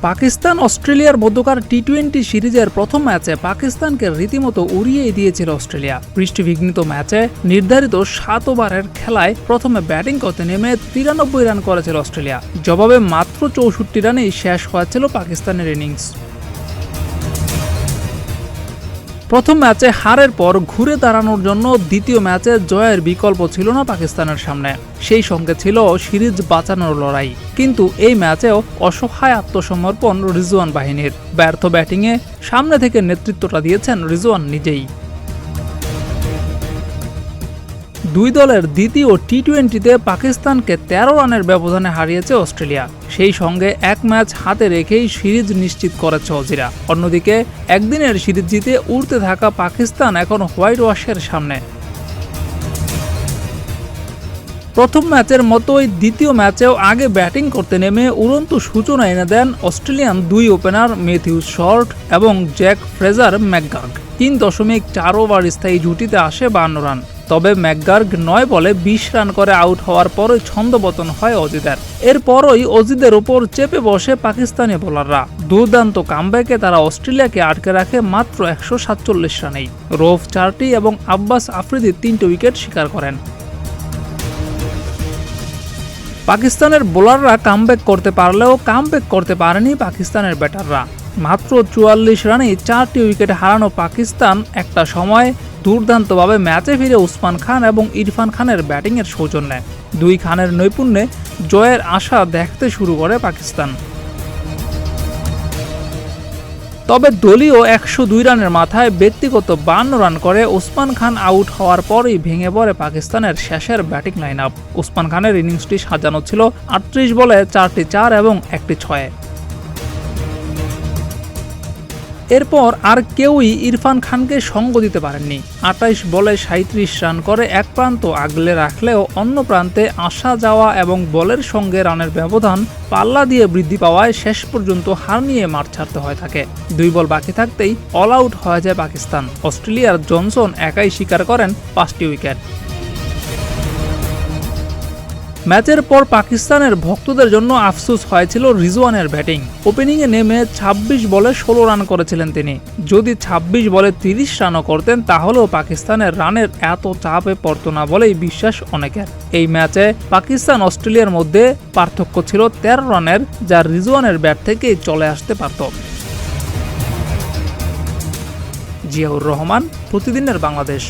পাকিস্তান অস্ট্রেলিয়ার মধ্যকার টি-20 সিরিজের প্রথম ম্যাচে পাকিস্তানকে রীতিমতো উড়িয়ে দিয়েছিল অস্ট্রেলিয়া। বৃষ্টিবিঘ্নিত ম্যাচে নির্ধারিত 7 ওভারের খেলায় প্রথমে ব্যাটিং করতে নেমে 93 রান করেছিল অস্ট্রেলিয়া। জবাবে মাত্র 64 রানেই শেষ হয়েছিল পাকিস্তানের ইনিংস। প্রথম ম্যাচে হারের পর ঘুরে দাঁড়ানোর জন্য দ্বিতীয় ম্যাচে জয়ের বিকল্প ছিল না পাকিস্তানের সামনে। সেই সঙ্গে ছিল সিরিজ বাঁচানোর লড়াই। কিন্তু এই ম্যাচেও অসহায় আত্মসমর্পণ রিজওয়ান বাহিনীর। ব্যর্থ ব্যাটিংয়ে সামনে থেকে নেতৃত্বটা দিয়েছেন রিজওয়ান নিজেই। দুই দলের দ্বিতীয় টি-20তে পাকিস্তানকে 13 রানের ব্যবধানে হারিয়েছে অস্ট্রেলিয়া। সেই সঙ্গে এক ম্যাচ হাতে রেখেই সিরিজ নিশ্চিত করেছে অজিরা। অন্যদিকে একদিনের সিরিজ জিতে উড়তে থাকা পাকিস্তান এখন হোয়াইট ওয়াশের সামনে। প্রথম ম্যাচের মতোই দ্বিতীয় ম্যাচেও আগে ব্যাটিং করতে নেমে উড়ন্ত সূচনা এনে দেন অস্ট্রেলিয়ান দুই ওপেনার ম্যাথিউ শর্ট এবং জ্যাক ফ্রেজার ম্যাকগার্গ। 3.4 ওভার স্থায়ী জুটিতে আসে 52 রান। তবে ম্যাকগার্গ 9 বলে 20 রান করে আউট হওয়ার পরই ছন্দপতন হয় অজিদের। এরপরই অজিদের ওপর চেপে বসে পাকিস্তানি বোলাররা। দুর্দান্ত কামব্যাকে তারা অস্ট্রেলিয়াকে আটকে রাখে মাত্র 147 রানেই। রৌফ 4টি এবং আব্বাস আফ্রিদি 3টি উইকেট শিকার করেন। পাকিস্তানের বোলাররা কামব্যাক করতে পারলেও কামব্যাক করতে পারেনি পাকিস্তানের ব্যাটাররা। মাত্র 44 রানেই 4টি উইকেট হারানো পাকিস্তান একটা সময় দুর্দান্তভাবে ম্যাচে ফিরে উসমান খান এবং ইরফান খানের ব্যাটিংয়ের সৌজন্যে দুই খানের নৈপুণ্যে জয়ের আশা দেখতে শুরু করে পাকিস্তান। তবে দলীয় 102 রানের মাথায় ব্যক্তিগত 52 রান করে উসমান খান আউট হওয়ার পরই ভেঙে পড়ে পাকিস্তানের শেষের ব্যাটিং লাইন আপ। উসমান খানের ইনিংসটি সাজানো ছিল 38 বলে 4টি 4 এবং 1টি 6। এরপর আর কেউই ইরফান খানকে সঙ্গ দিতে পারেননি। 28 বলে 37 রান করে এক প্রান্ত আগলে রাখলেও অন্য প্রান্তে আসা যাওয়া এবং বলের সঙ্গে রানের ব্যবধান পাল্লা দিয়ে বৃদ্ধি পাওয়ায় শেষ পর্যন্ত হার নিয়ে মাঠ ছাড়তে হয় তাকে। 2 বল বাকি থাকতেই অল আউট হয়ে যায় পাকিস্তান। অস্ট্রেলিয়ার জনসন একাই শিকার করেন 5টি উইকেট। ম্যাচের পর পাকিস্তানের ভক্তদের জন্য আফসোস হয়েছিল রিজওয়ানের ব্যাটিং। ওপেনিংয়ে নেমে 26 বলে 16 রান করেছিলেন তিনি। যদি 26 বলে 30 রানও করতেন তাহলেও পাকিস্তানের রানের এত চাপে পড়তো না বলেই বিশ্বাস অনেকের। এই ম্যাচে পাকিস্তান অস্ট্রেলিয়ার মধ্যে পার্থক্য ছিল 13 রানের, যা রিজওয়ানের ব্যাট থেকেই চলে আসতে পারত। জিয়াউর রহমান, প্রতিদিনের বাংলাদেশ।